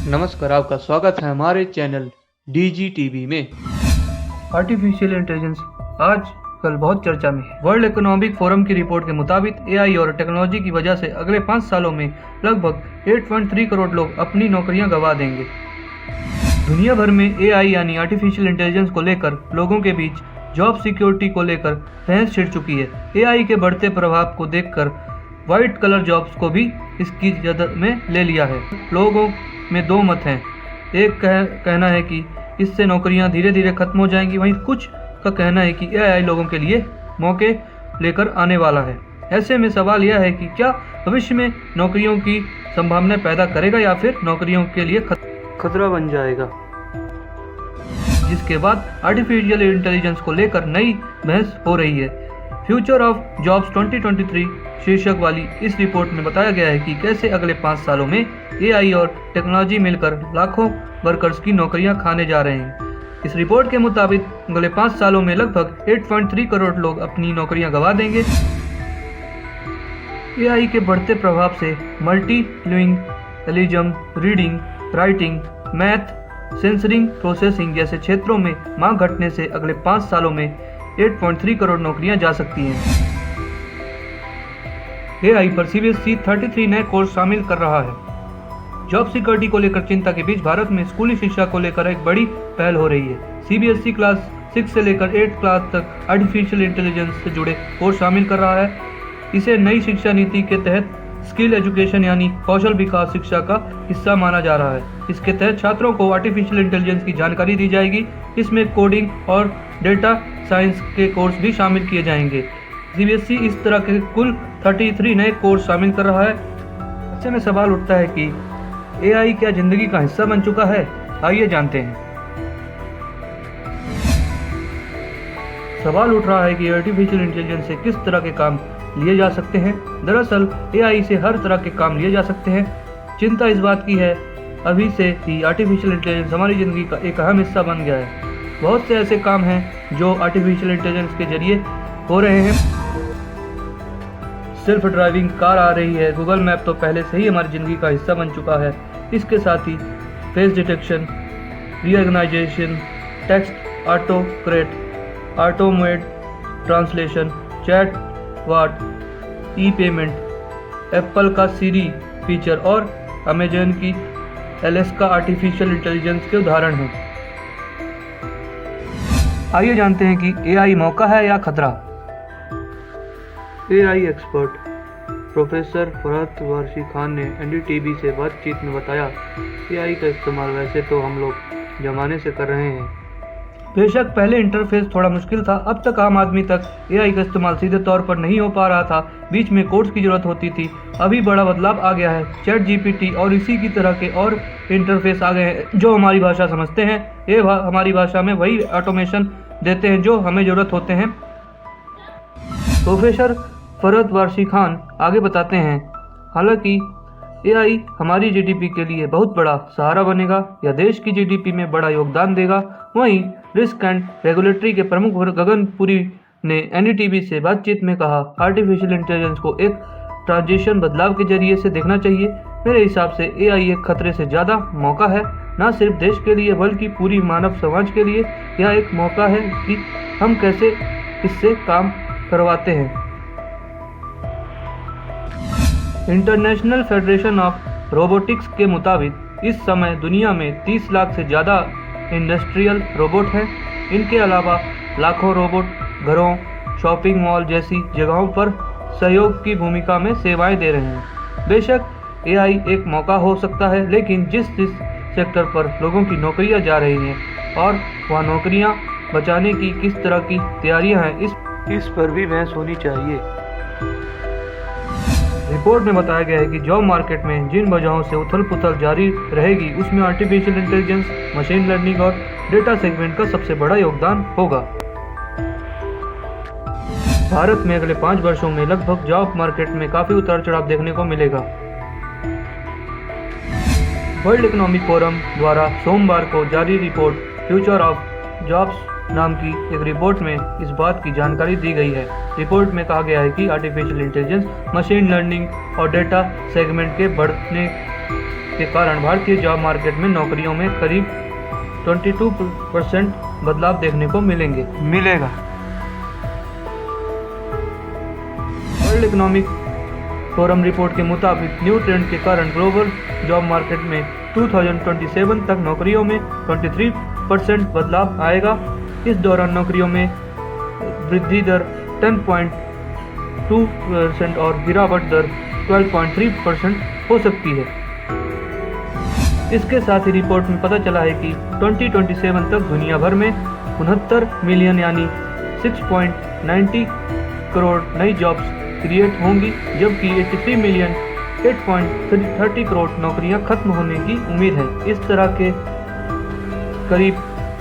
नमस्कार, आपका स्वागत है हमारे चैनल DGTV में। आर्टिफिशियल इंटेलिजेंस आजकल बहुत चर्चा में है। वर्ल्ड इकोनॉमिक फोरम की रिपोर्ट के मुताबिक एआई और टेक्नोलॉजी की वजह से अगले 5 सालों में लगभग 8.3 करोड़ लोग अपनी नौकरियां गंवा देंगे। दुनिया भर में एआई यानी आर्टिफिशियल इंटेलिजेंस को लेकर लोगों के बीच जॉब सिक्योरिटी को लेकर बहस छिड़ चुकी है। एआई के बढ़ते प्रभाव को देखकर व्हाइट कलर जॉब्स को भी इसकी जद में ले लिया है। लोगों में दो मत हैं। एक कहना है कि इससे नौकरियां धीरे धीरे खत्म हो जाएंगी, वहीं कुछ का कहना है कि एआई लोगों के लिए मौके लेकर आने वाला है। ऐसे में सवाल यह है कि क्या भविष्य में नौकरियों की संभावना पैदा करेगा या फिर नौकरियों के लिए खतरा बन जाएगा। जिसके बाद आर्टिफिशियल इंटेलिजेंस को लेकर नई बहस हो रही है। फ्यूचर ऑफ जॉब्स 2023 शीर्षक वाली इस रिपोर्ट में बताया गया है कि कैसे अगले 5 सालों में एआई और टेक्नोलॉजी मिलकर लाखों वर्कर्स की नौकरियां खाने जा रहे हैं। इस रिपोर्ट के मुताबिक अगले 5 सालों में लगभग 8.3 करोड़ लोग अपनी नौकरियां गंवा देंगे। एआई के बढ़ते प्रभाव से multilingualism, reading, writing, math, censoring, processing जैसे क्षेत्रों में मांग घटने से अगले 5 सालों में 8.3 करोड़ नौकरियां जा सकती हैं। एआई पर सीबीएसई 33 नए कोर्स शामिल कर रहा है। जॉब सिक्योरिटी को लेकर चिंता के बीच भारत में स्कूली शिक्षा को लेकर एक बड़ी पहल हो रही है। सीबीएसई क्लास 6 से लेकर 8 क्लास तक आर्टिफिशियल इंटेलिजेंस से जुड़े कोर्स शामिल कर रहा है। इसे नई शिक्षा नीति के तहत स्किल एजुकेशन यानी कौशल विकास शिक्षा का हिस्सा माना जा रहा है। इसके तहत छात्रों को आर्टिफिशियल इंटेलिजेंस की जानकारी दी जाएगी। इसमें कोडिंग और डेटा साइंस के कोर्स भी शामिल किए जाएंगे। सीबीएसई इस तरह के कुल 33 नए कोर्स शामिल कर रहा है। ऐसे में सवाल उठता है कि एआई क्या जिंदगी का हिस्सा बन चुका है? आइए जानते हैं। सवाल उठ रहा है कि आर्टिफिशियल इंटेलिजेंस से किस तरह के काम लिए जा सकते हैं। दरअसल एआई से हर तरह के काम लिए जा सकते हैं। चिंता इस बात की है अभी से ही आर्टिफिशियल इंटेलिजेंस हमारी ज़िंदगी का एक अहम हिस्सा बन गया है। बहुत से ऐसे काम हैं जो आर्टिफिशियल इंटेलिजेंस के जरिए हो रहे हैं। सेल्फ ड्राइविंग कार आ रही है। गूगल मैप तो पहले से ही हमारी ज़िंदगी का हिस्सा बन चुका है। इसके साथ ही face detection, reorganisation, text auto correct, automated translation, chat bot, e payment, Apple का सीरी फीचर और अमेजन की एलेक्सा आर्टिफिशियल इंटेलिजेंस के उदाहरण हैं। आइए जानते हैं कि एआई मौका है या खतरा। AI expert professor Farhat Warsi Khan ने एनडीटीवी से बातचीत में बताया, एआई का इस्तेमाल वैसे तो हम लोग जमाने से कर रहे हैं। बेशक पहले इंटरफेस थोड़ा मुश्किल था। अब तक आम आदमी तक एआई का इस्तेमाल सीधे तौर पर नहीं हो पा रहा था। बीच में कोर्स की ज़रूरत होती थी। अभी बड़ा बदलाव आ गया है। चैट जीपीटी और इसी की तरह के और इंटरफेस आ गए हैं जो हमारी भाषा समझते हैं। ये हमारी भाषा में वही ऑटोमेशन देते हैं जो हमें ज़रूरत होते हैं। प्रोफेसर फरहत वारसी खान आगे बताते हैं, हालांकि एआई हमारी जीडीपी के लिए बहुत बड़ा सहारा बनेगा या देश की जीडीपी में बड़ा योगदान देगा। वहीं रिस्क एंड रेगुलेटरी के प्रमुख गगन पुरी ने एनडीटीवी से बातचीत में कहा, आर्टिफिशियल इंटेलिजेंस को एक ट्रांजिशन बदलाव के जरिए से देखना चाहिए। मेरे हिसाब से एआई एक खतरे से ज़्यादा मौका है, न सिर्फ देश के लिए बल्कि पूरी मानव समाज के लिए। यह एक मौका है कि हम कैसे इससे काम करवाते हैं। इंटरनेशनल फेडरेशन ऑफ रोबोटिक्स के मुताबिक इस समय दुनिया में 30 लाख से ज़्यादा इंडस्ट्रियल रोबोट हैं। इनके अलावा लाखों रोबोट घरों, शॉपिंग मॉल जैसी जगहों पर सहयोग की भूमिका में सेवाएं दे रहे हैं। बेशक एआई एक मौका हो सकता है, लेकिन जिस सेक्टर पर लोगों की नौकरियां जा रही हैं और वह नौकरियां बचाने की किस तरह की तैयारियां हैं, इस पर भी बहस होनी चाहिए। रिपोर्ट में बताया गया है कि जॉब मार्केट में जिन वजहों से उथल पुथल जारी रहेगी उसमें आर्टिफिशियल इंटेलिजेंस, मशीन लर्निंग और डेटा सेगमेंट का सबसे बड़ा योगदान होगा। भारत में अगले 5 वर्षों में लगभग जॉब मार्केट में काफी उतार चढ़ाव देखने को मिलेगा। वर्ल्ड इकोनॉमिक फोरम द्वारा सोमवार को जारी रिपोर्ट फ्यूचर ऑफ जॉब्स नाम की एक रिपोर्ट में इस बात की जानकारी दी गई है। रिपोर्ट में कहा गया है कि आर्टिफिशियल इंटेलिजेंस, मशीन लर्निंग और डेटा सेगमेंट के बढ़ने के कारण भारतीय जॉब मार्केट में नौकरियों में करीब 22% बदलाव देखने को मिलेगा। वर्ल्ड इकोनॉमिक फोरम रिपोर्ट के मुताबिक न्यू ट्रेंड के कारण ग्लोबल जॉब मार्केट में 2027 तक नौकरियों में 23% बदलाव आएगा। इस दौरान नौकरियों में वृद्धि दर 10.2% और गिरावट दर 12.3% हो सकती है। इसके साथ ही रिपोर्ट में पता चला है कि 2027 तक दुनिया भर में 69 मिलियन यानी 6.90 करोड़ नई जॉब्स क्रिएट होंगी, जबकि 83 मिलियन 8.30 करोड़ नौकरियां खत्म होने की उम्मीद है। इस तरह के करीब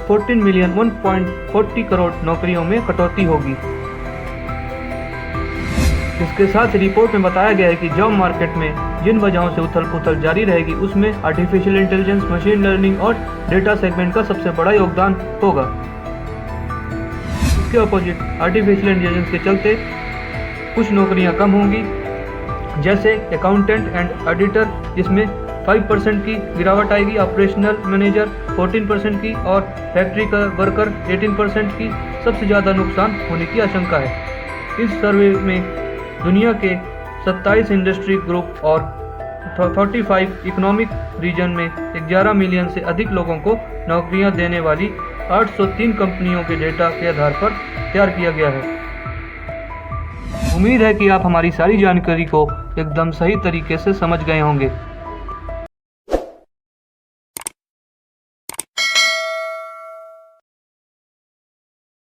14 मिलियन 1.40 करोड़ नौकरियों में कटौती होगी। इसके साथ रिपोर्ट में बताया गया है कि जॉब मार्केट में जिन वजहों से उथल पुथल जारी रहेगी उसमें आर्टिफिशियल इंटेलिजेंस, मशीन लर्निंग और डेटा सेगमेंट का सबसे बड़ा योगदान होगा। इसके अपोजिट आर्टिफिशियल इंटेलिजेंस के चलते कुछ नौकरियां कम होंगी, जैसे अकाउंटेंट एंड ऑडिटर जिसमें 5% की गिरावट आएगी, ऑपरेशनल मैनेजर 14% की और फैक्ट्री का वर्कर 18% की सबसे ज़्यादा नुकसान होने की आशंका है। इस सर्वे में दुनिया के 27 इंडस्ट्री ग्रुप और 45 इकोनॉमिक रीजन में 11 मिलियन से अधिक लोगों को नौकरियां देने वाली 803 कंपनियों के डेटा के आधार पर तैयार किया गया है। उम्मीद है कि आप हमारी सारी जानकारी को एकदम सही तरीके से समझ गए होंगे।